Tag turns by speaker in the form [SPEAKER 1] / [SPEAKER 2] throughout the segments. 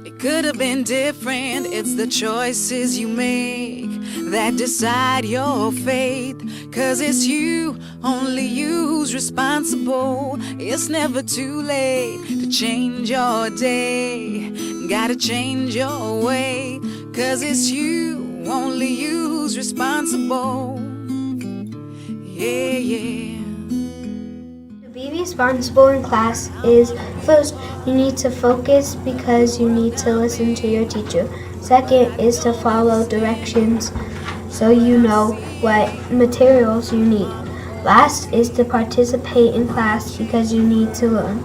[SPEAKER 1] It could have been different. It's the choices you make that decide your fate. 'Cause it's you, only you who's responsible. It's never too late to change your day. Gotta change your way. 'Cause it's you, only you who's responsible. Yeah, yeah.
[SPEAKER 2] To be responsible in class is, first, you need to focus because you need to listen to your teacher. Second is to follow directions so you know what materials you need. Last is to participate in class because you need to learn.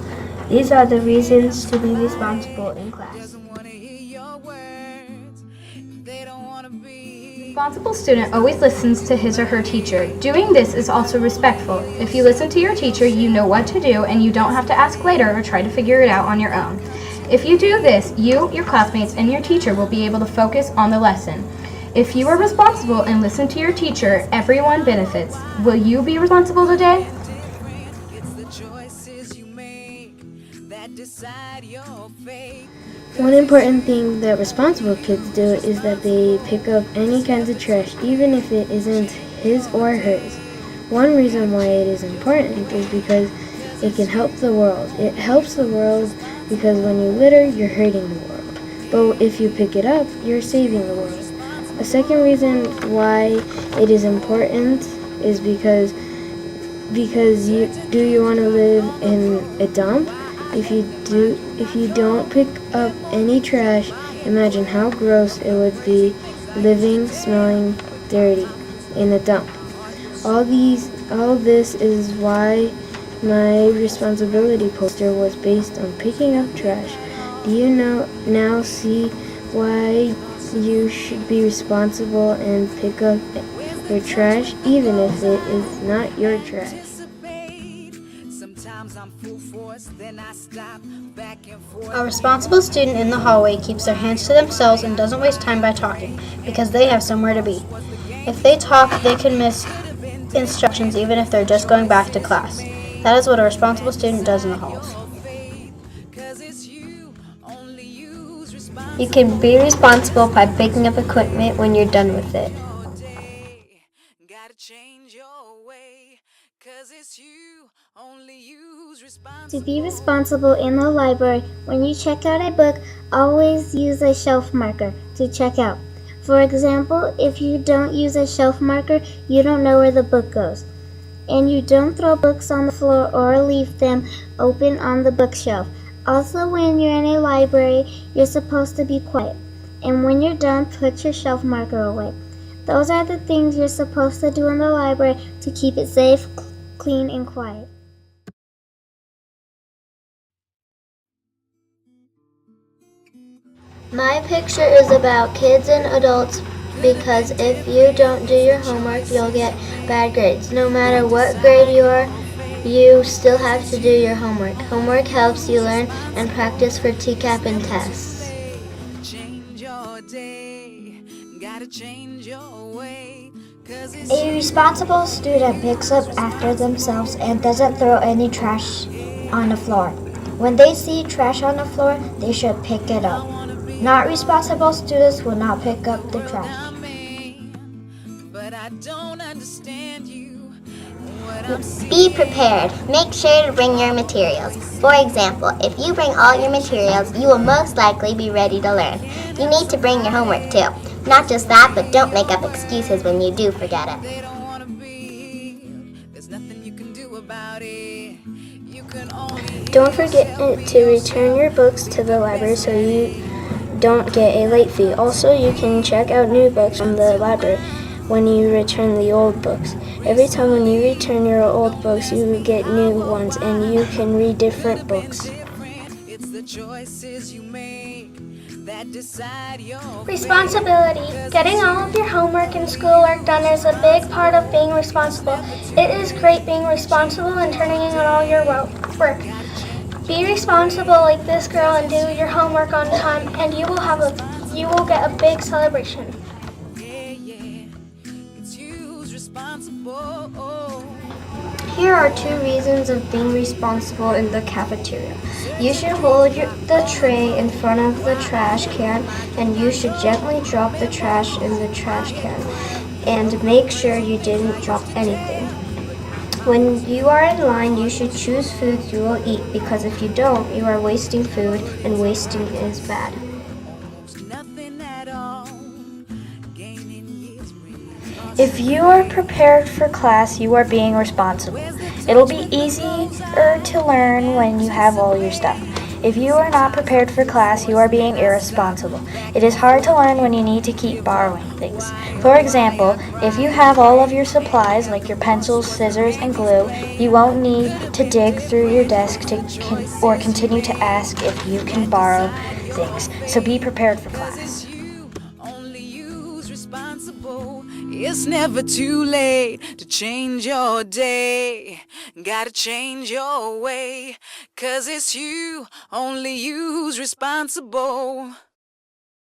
[SPEAKER 2] These are the reasons to be responsible in class.
[SPEAKER 3] A responsible student always listens to his or her teacher. Doing this is also respectful. If you listen to your teacher, you know what to do and you don't have to ask later or try to figure it out on your own. If you do this, you, your classmates, and your teacher will be able to focus on the lesson. If you are responsible and listen to your teacher, everyone benefits. Will you be responsible today?
[SPEAKER 2] One important thing that responsible kids do is that they pick up any kinds of trash, even if it isn't his or hers. One reason why it is important is because it can help the world. It helps the world because when you litter, you're hurting the world. But if you pick it up, you're saving the world. A second reason why it is important is because you want to live in a dump? If you don't pick up any trash, imagine how gross it would be living, smelling dirty in a dump. All this is why my responsibility poster was based on picking up trash. Do you now see why you should be responsible and pick up your trash, even if it is not your trash?
[SPEAKER 4] A responsible student in the hallway keeps their hands to themselves and doesn't waste time by talking, because they have somewhere to be. If they talk, they can miss instructions even if they're just going back to class. That is what a responsible student does in the halls.
[SPEAKER 2] You can be responsible by picking up equipment when you're done with it.
[SPEAKER 5] To be responsible in the library, when you check out a book, always use a shelf marker to check out. For example, if you don't use a shelf marker, you don't know where the book goes. And you don't throw books on the floor or leave them open on the bookshelf. Also, when you're in a library, you're supposed to be quiet. And when you're done, put your shelf marker away. Those are the things you're supposed to do in the library to keep it safe, clean, and quiet.
[SPEAKER 2] My picture is about kids and adults because if you don't do your homework, you'll get bad grades. No matter what grade you are, you still have to do your homework. Homework helps you learn and practice for TCAP and tests.
[SPEAKER 5] A responsible student picks up after themselves and doesn't throw any trash on the floor. When they see trash on the floor, they should pick it up. Not responsible students will not pick up the trash.
[SPEAKER 6] Be prepared. Make sure to bring your materials. For example, if you bring all your materials, you will most likely be ready to learn. You need to bring your homework too. Not just that, but don't make up excuses when you do forget it.
[SPEAKER 2] Don't forget to return your books to the library so you don't get a late fee. Also, you can check out new books from the library when you return the old books. Every time when you return your old books, you get new ones and you can read different books.
[SPEAKER 7] Responsibility. Getting all of your homework and schoolwork done is a big part of being responsible. It is great being responsible and turning in all your work. Be responsible like this girl and do your homework on time, and you will get a big celebration.
[SPEAKER 8] Here are 2 reasons of being responsible in the cafeteria. You should hold the tray in front of the trash can, and you should gently drop the trash in the trash can, and make sure you didn't drop anything. When you are in line, you should choose foods you will eat, because if you don't, you are wasting food, and wasting is bad.
[SPEAKER 1] Nothing at all. Gaining years bring
[SPEAKER 9] If you are prepared for class, you are being responsible. It'll be easier to learn when you have all your stuff. If you are not prepared for class, you are being irresponsible. It is hard to learn when you need to keep borrowing things. For example, if you have all of your supplies, like your pencils, scissors, and glue, you won't need to dig through your desk or continue to ask if you can borrow things. So be prepared for class.
[SPEAKER 1] only you's responsible. It's never too late to change your day. Gotta change your way, 'cause it's you, only you's responsible.